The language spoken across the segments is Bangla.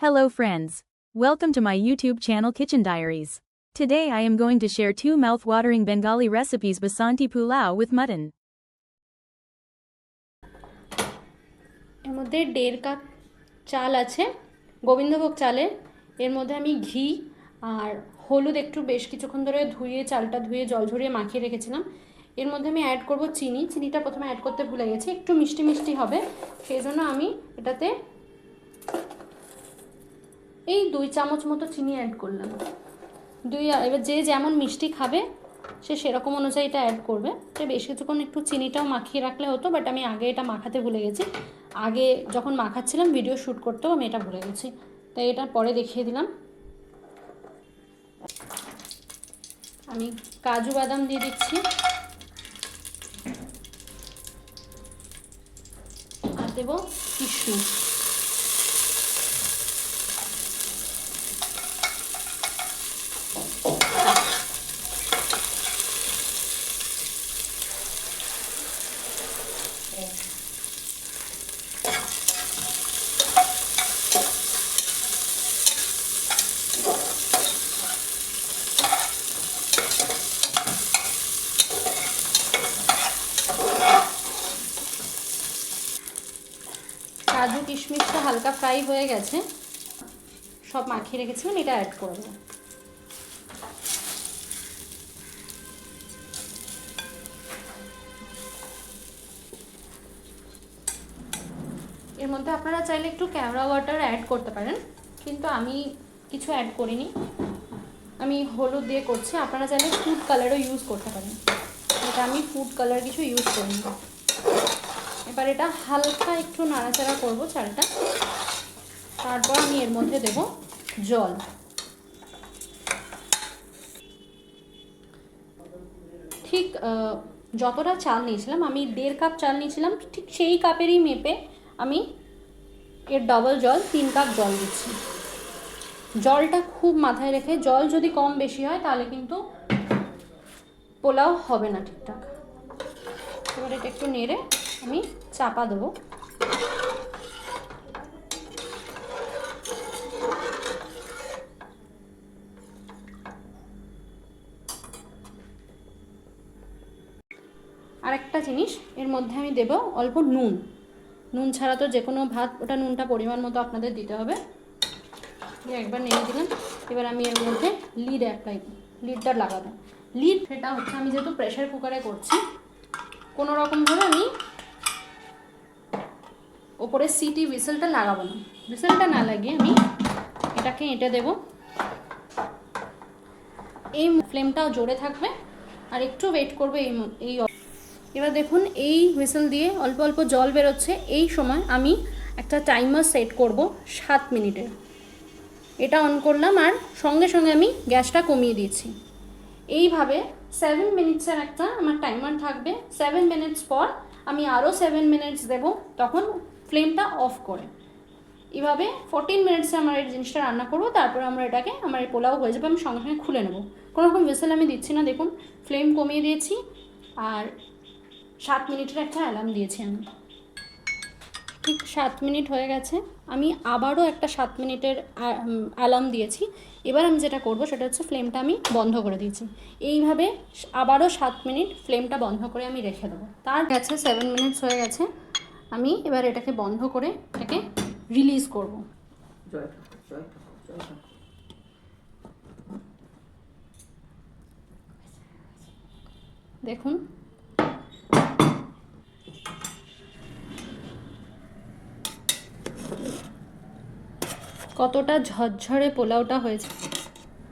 Hello friends. Welcome to my YouTube channel Kitchen Diaries. Today I am going to share two mouth-watering Bengali recipes Basanti Pulao with mutton. এর মধ্যে 1.5 কাপ চাল আছে গোবিন্দভোগ চালের। এর মধ্যে আমি ঘি আর হলুদ একটু বেশ কিছুক্ষণ ধরে ধুয়ে চালটা ধুয়ে জল ঝরিয়ে মাখিয়ে রেখেছিলাম। এর মধ্যে আমি অ্যাড করব চিনি। চিনিটা প্রথমে অ্যাড করতে ভুলে গেছি, একটু মিষ্টি মিষ্টি হবে, সেই জন্য আমি এটাতে এই 2 চামচ মতো চিনি অ্যাড করলাম। এবার যে যেমন মিষ্টি খাবে সে সেরকম অনুযায়ী এটা অ্যাড করবে। তো বেশ কিছুক্ষণ একটু চিনিটাও মাখিয়ে রাখলে হতো, বাট আমি আগে এটা মাখাতে ভুলে গেছি। আগে যখন মাখাচ্ছিলাম ভিডিও শ্যুট করতেও আমি এটা ভুলে গেছি, তাই এটা পরে দেখিয়ে দিলাম। আমি কাজু বাদাম দিয়ে দিচ্ছি আর দেবো কিশমিশ। কাজু কিশমিশটা হালকা ফ্রাই হয়ে গেছে, সব মাখিয়ে রেখেছিলাম, এটা অ্যাড করে দেবো। এর মধ্যে আপনারা চাইলে একটু কেওড়া ওয়াটার অ্যাড করতে পারেন, কিন্তু আমি কিছু অ্যাড করিনি, আমি হলুদ দিয়ে করছি। আপনারা চাইলে ফুড কালারও ইউজ করতে পারেন, এটা আমি ফুড কালার কিছু ইউজ করিনি। এবার এটা হালকা একটু নাড়াচাড়া করব চালটা, তারপর আমি এর মধ্যে দেব জল। ঠিক যতটা চাল নিয়েছিলাম, আমি 1.5 কাপ চাল নিয়েছিলাম, ঠিক সেই কাপেরই মেপে আমি এর ডবল জল 3 কাপ জল দিচ্ছি। জলটা খুব মাথায় রেখে, জল যদি কম বেশি হয় তাহলে কিন্তু পোলাও হবে না ঠিকঠাক। এবার এটা একটু নেড়ে আমি চাপা দেবো। আরেকটা জিনিস, এর মধ্যে আমি দেব অল্প নুন। নুন ছাড়া তো যে কোনো ভাত, ওটা নুনটা পরিমাণ মতো আপনাদের দিতে হবে। একবার নেড়ে দিলাম। এবার আমি এর মধ্যে লিডটা লাগাবো। লিড সেটা হচ্ছে, আমি যেহেতু প্রেশার কুকারে করছি, কোনো রকমভাবে আমি ওপরে সিটি হুইসেলটা লাগাবো না। হুইসেলটা না লাগিয়ে আমি এটাকে এঁটে দেবো। এই ফ্লেমটাও জোরে থাকবে আর একটু ওয়েট করবে এই এবার দেখুন এই হুইসেল দিয়ে অল্প অল্প জল বেরোচ্ছে। এই সময় আমি একটা টাইমার সেট করব 7 মিনিটের। এটা অন করলাম আর সঙ্গে সঙ্গে আমি গ্যাসটা কমিয়ে দিয়েছি। এইভাবে 7 মিনিটসের একটা আমার টাইমার থাকবে। 7 মিনিটস পর আমি আরও 7 মিনিটস দেবো, তখন ফ্লেমটা অফ করে। এইভাবে 14 মিনিটসে আমার এই জিনিসটা রান্না করবো। তারপর আমরা এটাকে, আমার এই পোলাও হয়ে যাবে, আমি সঙ্গে সঙ্গে খুলে নেবো। কোনো রকম হুইসেল আমি দিচ্ছি না, দেখুন ফ্লেম কমিয়ে দিয়েছি আর 7 মিনিটের একটা অ্যালার্ম দিয়েছি আমি। ঠিক 7 মিনিট হয়ে গেছে, আমি আবারও একটা 7 মিনিটের অ্যালার্ম দিয়েছি। এবার আমি যেটা করব সেটা হচ্ছে, ফ্লেমটা আমি বন্ধ করে দিয়েছি। এইভাবে আবারও 7 মিনিট ফ্লেমটা বন্ধ করে আমি রেখে দেবো। তার গেছে 7 মিনিটস হয়ে গেছে, আমি এবার এটাকে বন্ধ করে এটাকে রিলিজ করব। দেখুন কতটা ঝরঝরে পোলাওটা হয়েছে।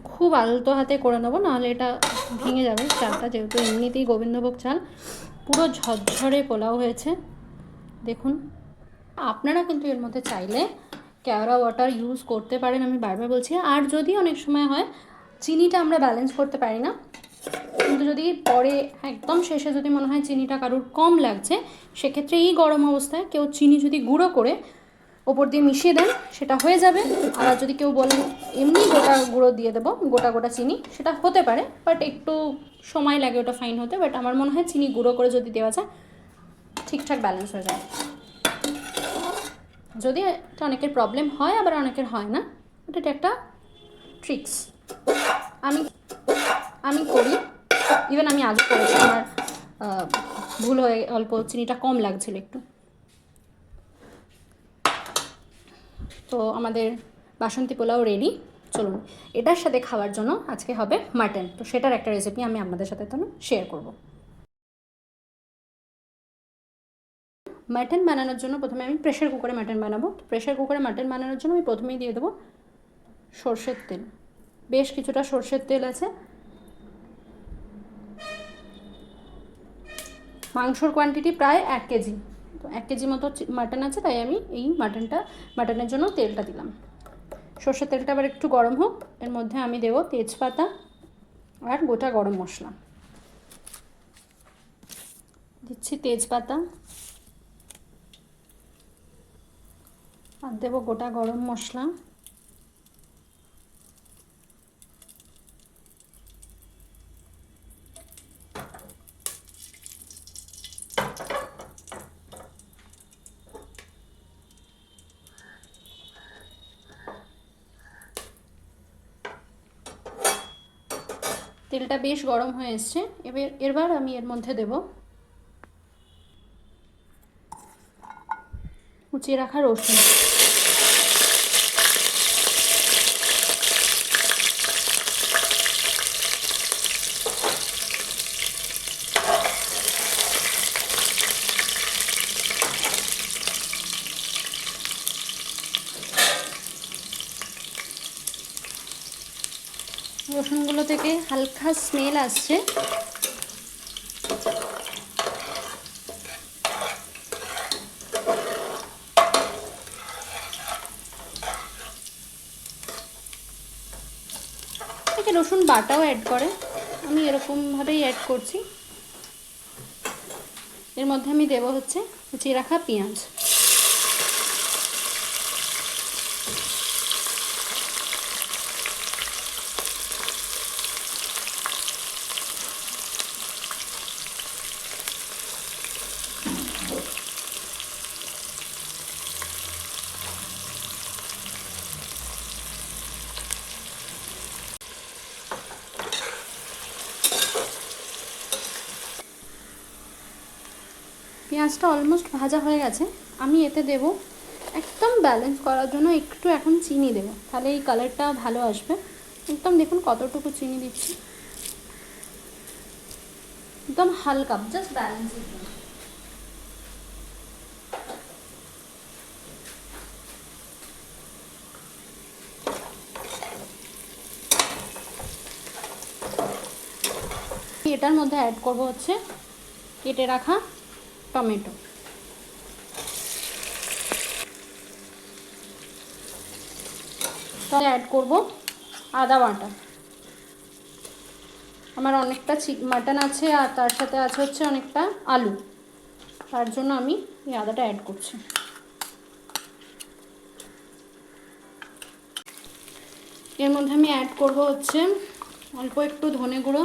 খুব আলতো হাতে করে নেবো, নাহলে এটা ভেঙে যাবে চালটা, যেহেতু এমনিতেই গোবিন্দভোগ চাল। পুরো ঝরঝরে পোলাও হয়েছে দেখুন। আপনারা কিন্তু এর মধ্যে চাইলে কেওড়া ওয়াটার ইউজ করতে পারেন, আমি বারবার বলছি। আর যদি অনেক সময় হয় চিনিটা আমরা ব্যালেন্স করতে পারি না, কিন্তু যদি পরে একদম শেষে যদি মনে হয় চিনিটা কারুর কম লাগছে, সেক্ষেত্রে এই গরম অবস্থায় কেউ চিনি যদি গুঁড়ো করে ওপর দিয়ে মিশিয়ে দেন, সেটা হয়ে যাবে। আর যদি কেউ বলেন এমনি গোটা গুঁড়ো দিয়ে দেবো, গোটা গোটা চিনি, সেটা হতে পারে, বাট একটু সময় লাগে ওটা ফাইন হতে। বাট আমার মনে হয় চিনি গুঁড়ো করে যদি দেওয়া যায় ঠিকঠাক ব্যালেন্স হয়ে যায়। যদি এটা অনেকের প্রবলেম হয়, আবার অনেকের হয় না, এটা একটা ট্রিক্স। আমি করি, ইভেন আমি আগে করেছি, আমার ভুল হয়ে অল্প চিনিটা কম লাগছিল একটু। তো আমাদের বাসন্তী পোলাও রেডি। চলুন, এটার সাথে খাওয়ার জন্য আজকে হবে মাটন, তো সেটার একটা রেসিপি আমি আপনাদের সাথে তাহলে শেয়ার করব। মাটন বানানোর জন্য প্রথমে আমি প্রেশার কুকারে মাটন বানাবো। প্রেশার কুকারে মাটন বানানোর জন্য আমি প্রথমেই দিয়ে দেবো সর্ষের তেল। বেশ কিছুটা সর্ষের তেল আছে। মাংসর কোয়ান্টিটি প্রায় 1 কেজি, তো 1 কেজি মতো মাটন আছে, তাই আমি এই মাটনের জন্য তেলটা দিলাম। সর্ষের তেলটা আবার একটু গরম হোক, এর মধ্যে আমি দেবো তেজপাতা আর গোটা গরম মশলা। দিচ্ছি তেজপাতা আর দেবো গোটা গরম মশলা। তেলটা বেশ গরম হয়ে এসছে, এবার আমি এর মধ্যে দেব কুচিয়ে রাখা রসুন। রসুনগুলো থেকে হালকা স্মেল আসছে, থেকে রসুন বাটাও অ্যাড করে, আমি এরকমভাবেই অ্যাড করছি। এর মধ্যে আমি দেবো হচ্ছে কুচিয়ে রাখা পেঁয়াজ। পেঁয়াজটা অলমোস্ট ভাজা হয়ে গেছে, আমি এতে দেব একদম ব্যালেন্স করার জন্য একটু এখন চিনি দেবো, তাহলে এই কালারটা ভালো আসবে। একদম দেখুন কতটুকু চিনি দিচ্ছি, একদম হালকা, জাস্ট ব্যালেন্সের জন্য। এটার মধ্যে অ্যাড করব হচ্ছে কেটে রাখা টমেটো। তাহলে অ্যাড করব আদা বাটা। আমার অনেকটা মাটন আছে আর তার সাথে আছে হচ্ছে অনেকটা আলু, তার জন্য আমি এই আদাটা অ্যাড করছি। এর মধ্যে আমি অ্যাড করব হচ্ছে অল্প একটু ধনে গুঁড়ো,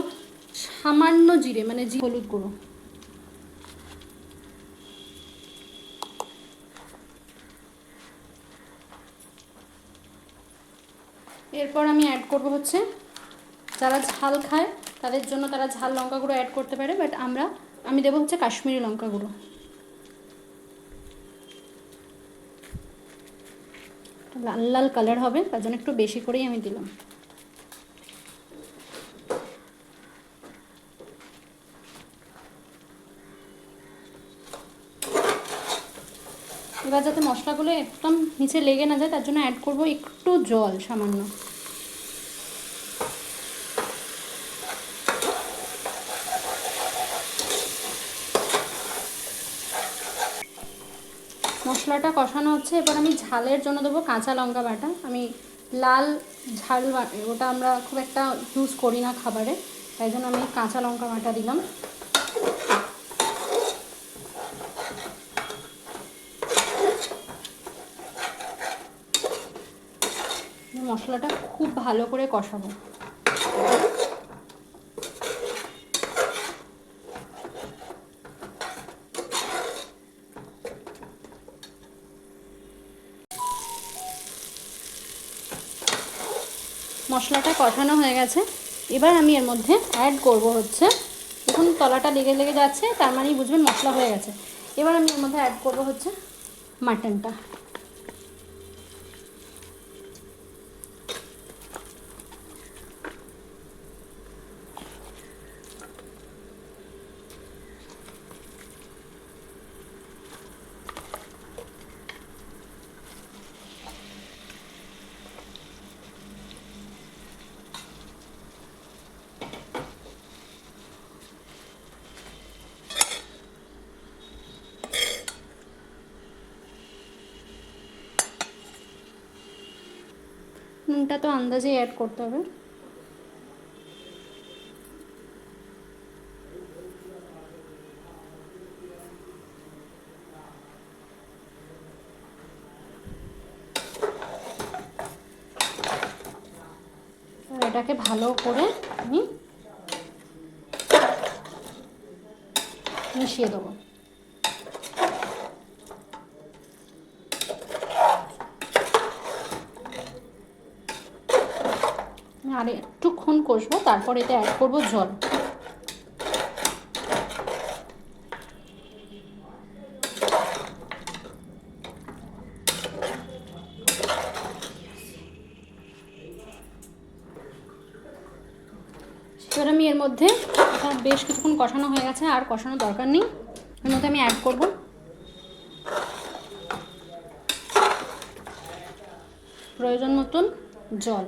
সামান্য জিরে মানে হলুদ গুঁড়ো। এরপর আমি অ্যাড করব হচ্ছে, যারা ঝাল খায় তাদের জন্য তারা ঝাল লঙ্কা গুঁড়ো অ্যাড করতে পারে, বাট আমি দেবো হচ্ছে কাশ্মীরি লঙ্কা গুঁড়ো। লাল লাল কালার হবে, তার জন্য একটু বেশি করেই আমি দিলাম। এবার যাতে মশলাগুলো একদম নিচে লেগে না যায়, তার জন্য অ্যাড করব একটু জল সামান্য। মশলাটা কষানো হচ্ছে, এবার আমি ঝালের জন্য দেবো কাঁচা লঙ্কা বাটা। আমি লাল ঝাল ওটা আমরা খুব একটা ইউজ করি না খাবারে, তাই জন্য আমি কাঁচা লঙ্কা বাটা দিলাম। মশলাটা খুব ভালো করে কষাবো। মশলাটা কষানো হয়ে গেছে। এবার আমি এর মধ্যে অ্যাড করব হচ্ছে, দেখুন তলাটা লেগে লেগে যাচ্ছে, তার মানেই বুঝবেন মশলা হয়ে গেছে। এবার আমি এর মধ্যে অ্যাড করব হচ্ছে মাটনটা। নুনটা তো আন্দাজেই অ্যাড করতে হবে। এটাকে ভালো করে আমি মিশিয়ে দেবো। আর একটুক্ষণ কষবো, তারপর এটা অ্যাড করব জল। এবার আমি এর মধ্যে, এটা বেশ কিছুক্ষণ কষানো হয়ে গেছে, আর কষানোর দরকার নেই। এর মধ্যে আমি অ্যাড করব প্রয়োজন মতন জল।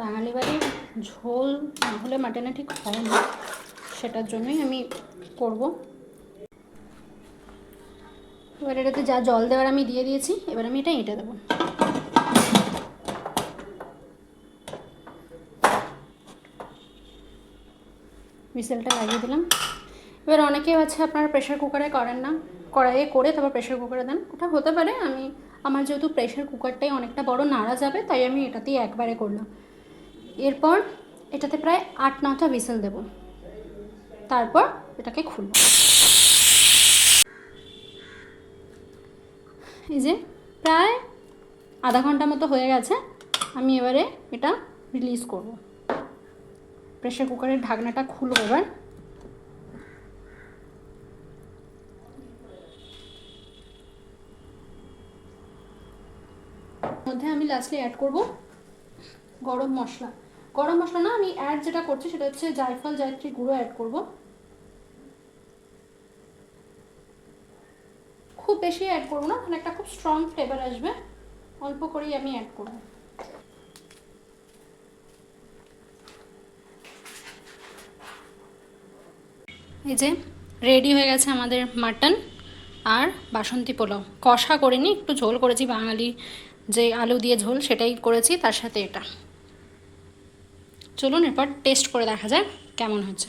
বাঙালি বাড়ির ঝোল না হলে মাটনে ঠিক হয় না, সেটার জন্যই আমি করব। এবার এটাতে যা জল দেওয়ার আমি দিয়ে দিয়েছি, এবার আমি এটা এঁটে দেবো। হুইসেলটা লাগিয়ে দিলাম। এবার অনেকেই আছে আপনারা প্রেশার কুকারে করেন না, কড়াইয়ে করে তারপর প্রেশার কুকারে দেন, ওটা হতে পারে। আমার যেহেতু প্রেশার কুকারটাই অনেকটা বড়, নাড়া যাবে, তাই আমি এটাতেই একবারে করলাম। এরপর এটাতে প্রায় 8-9টা হুইসেল দেব, তারপর এটাকে খুলব। এই যে প্রায় আধা ঘন্টা মতো হয়ে গেছে, আমি এবারে এটা রিলিজ করব। প্রেশার কুকারের ঢাকনাটা খুলব। এবার মধ্যে আমি লাস্টে অ্যাড করব গরম মশলা। গরম মশলা না, আমি অ্যাড যেটা করছি সেটা হচ্ছে জায়ফল জায়ত্রী গুঁড়ো অ্যাড করব। খুব বেশি অ্যাড করব না, তাহলে একটা খুব স্ট্রং ফ্লেভার আসবে। অল্প করেই আমি অ্যাড করব। এই যে রেডি হয়ে গেছে আমাদের মাটন আর বাসন্তী পোলাও। কষা করিনি, একটু ঝোল করেছি, বাঙালি যে আলু দিয়ে ঝোল সেটাই করেছি, তার সাথে এটা। চলুন এরপর টেস্ট করে দেখা যাক কেমন হয়েছে।